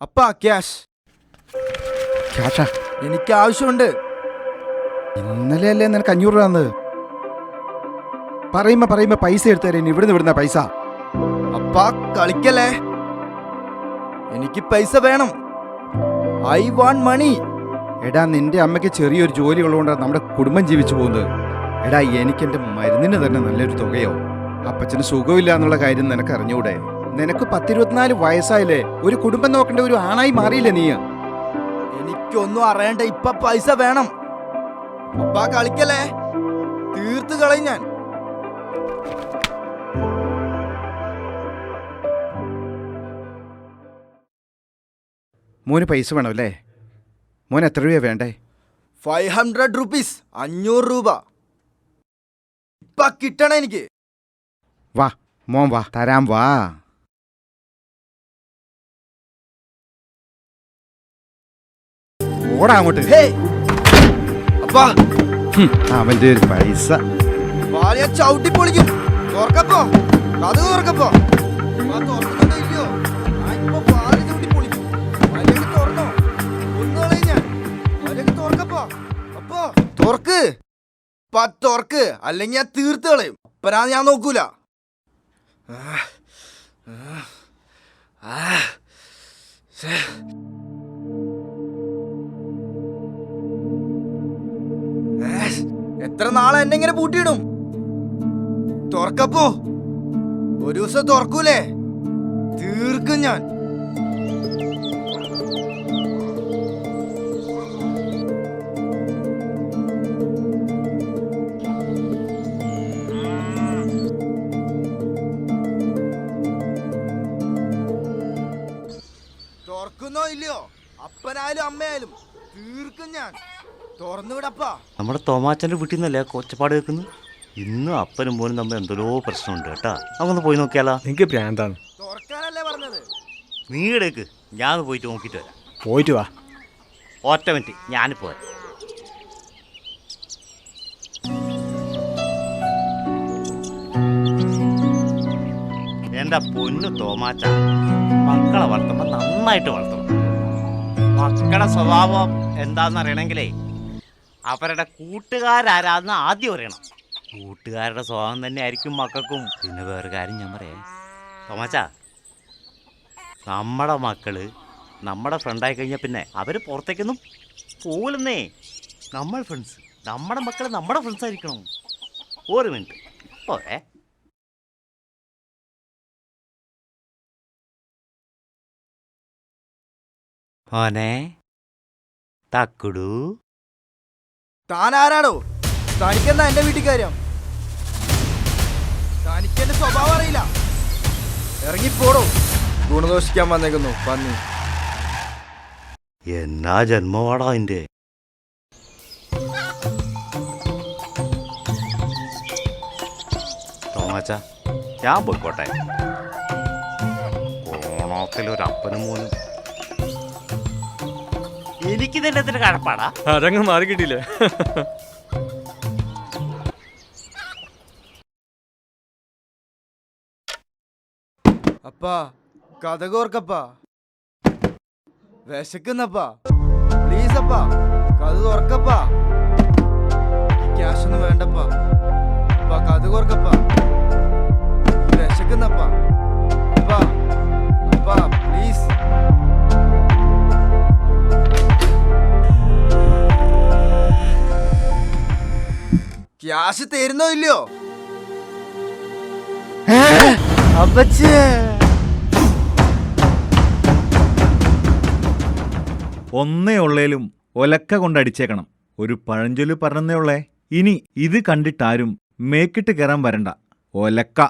അപ്പാ ക്യാഷ്. ക്യാഷാ? എനിക്ക് ആവശ്യമുണ്ട്. ഇന്നലെ അല്ലേ നിനക്ക് 500 രൂപ തന്നത്? പറയുമ്പോ പൈസ എടുത്തു തരാം. ഇവിടുന്ന് വിടുന്ന പൈസ. അപ്പാ കളിക്കല്ലേ, എനിക്ക് പൈസ വേണം. ഐ വാണ്ട് മണി. എടാ, നിന്റെ അമ്മയ്ക്ക് ചെറിയൊരു ജോലി ഉള്ളതുകൊണ്ടാണ് നമ്മുടെ കുടുംബം ജീവിച്ചു പോകുന്നത്. എടാ, എനിക്ക് എൻ്റെ മരുന്നിന് തന്നെ നല്ലൊരു തുകയോ. അപ്പച്ചന് സുഖമില്ല എന്നുള്ള കാര്യം നിനക്ക് അറിഞ്ഞൂടെ? നിനക്ക് 10-24 വയസ്സായില്ലേ? ഒരു കുടുംബം നോക്കേണ്ട ഒരു ആണായി മാറിയില്ലേ നീ? എനിക്കൊന്നും അറിയണ്ട, ഇപ്പൊ പൈസ വേണം. അപ്പാ കളിക്കല്ലേ, തീർത്ത് കളയും ഞാൻ. മോന് പൈസ വേണമല്ലേ? മോൻ എത്ര രൂപ വേണ്ടേ? 500 rupees, 500 രൂപ ഇപ്പൊ കിട്ടണം എനിക്ക്. വാ മോൻ വാ, തരാം വാ. ഓടാ അങ്ങോട്ട്. ഹേയ് അപ്പാ, അവന്റെ ഒരു പൈസ. വാളിയ ചവിട്ടി പൊളിക്കും. തുറക്കപ്പോ, കഥ തുറക്കപ്പോ. തുറക്കുന്നുണ്ടോ ഇല്ലയോ? ഇപ്പൊ വാളി ചവിട്ടി പൊളിക്കും. വലയൊക്കെ തുറന്നോ, ഒന്നുകളയും ഞാൻ. വലയൊക്കെ തുറക്കപ്പോ. അപ്പോ തുറക്ക്, തുറക്ക്, അല്ലെങ്കിൽ ഞാൻ തീർത്ത് കളയും. അപ്പനാ ഞാൻ നോക്കൂല. എത്ര നാളെ എന്നെ ഇങ്ങനെ പൂട്ടിയിടും? തുറക്കപ്പോ. ഒരു ദിവസം തുറക്കൂലേ, തീർക്കും ഞാൻ. തുറക്കുന്നോ ഇല്ലയോ, അപ്പനായാലും അമ്മയായാലും തീർക്കും ഞാൻ. തുറന്നുവിടപ്പാ. നമ്മുടെ തോമാച്ചൻ്റെ വീട്ടിൽ നിന്നല്ലേ കൊച്ചപ്പാട് കേൾക്കുന്നു. ഇന്നും അപ്പനും മോനും തമ്മിൽ എന്തോരോ പ്രശ്നമുണ്ട് കേട്ടാ. നമുക്കൊന്ന് പോയി നോക്കിയാലോ? എനിക്ക് ഭ്രാന്താണ്. തുറക്കാനല്ലേ പറഞ്ഞത്? നീ ഇടേക്ക്, ഞാൻ പോയിട്ട് നോക്കിയിട്ട് വരാം. പോയിട്ട് വാ. ഒറ്റ മിനിറ്റ്, ഞാനിപ്പോ വരാം. എൻ്റെ പൊന്നു തോമാച്ച, മക്കളെ വളർത്തുമ്പോൾ നന്നായിട്ട് വളർത്തണം. മക്കളുടെ സ്വഭാവം എന്താണെന്ന് അറിയണമെങ്കിലേ അവരുടെ കൂട്ടുകാരാരാന്ന് ആദ്യം അറിയണം. കൂട്ടുകാരുടെ സ്വഭാവം തന്നെ ആയിരിക്കും മക്കൾക്കും. പിന്നെ വേറെ കാര്യം ഞാൻ പറയാം തോമാച്ച, നമ്മുടെ മക്കള് നമ്മുടെ ഫ്രണ്ടായി കഴിഞ്ഞാൽ പിന്നെ അവർ പുറത്തേക്കൊന്നും പോലെന്നേ. നമ്മൾ ഫ്രണ്ട്സ്, നമ്മുടെ മക്കൾ നമ്മുടെ ഫ്രണ്ട്സ് ആയിരിക്കണം. ഒരു മിനിറ്റ് പോരെ. മോനെ തക്കുടു, താൻ ആരാടോ? തനിക്കെന്താ എന്റെ വീട്ടിൽ കാര്യം? തനിക്കെന്റെ സ്വഭാവം അറിയില്ല. ഇറങ്ങിപ്പോടോ, ഗുണദോഷിക്കാൻ വന്നേക്കുന്നു പന്നി. എന്നാ ജന്മവാടാ അതിൻ്റെ. തോമാച്ച, ഞാൻ പോയിക്കോട്ടെ. ഓണത്തിലൊരപ്പനും മോനും എനിക്കിതെന്നെ എത്ര കഴപ്പാടാ. അതങ്ങ് മാറി കിട്ടിയില്ലേ? അപ്പാ കഥ കോർക്കപ്പാ, വിശക്കുന്നപ്പാ. പ്ലീസ് അപ്പാ, കഥ തുറക്കപ്പാ. ക്യാഷ് ഒന്നും വേണ്ടപ്പാ. അപ്പാ കഥ കോർക്കപ്പാ, വിശക്കുന്നപ്പാ. അപ്പാ അപ്പാ പ്ലീസ്. ക്യാഷ് തരുന്നോ ഇല്ലയോ? അപ്പച്ചേ, ഒന്നേ ഉള്ളേലും ഒലക്ക കൊണ്ടടിച്ചേക്കണം. ഒരു പഴഞ്ചൊല്ല് പറഞ്ഞേ ഉള്ളേ. ഇനി ഇത് കണ്ടിട്ടാരും മേക്കിട്ട് കയറാൻ വരണ്ട. ഒലക്ക.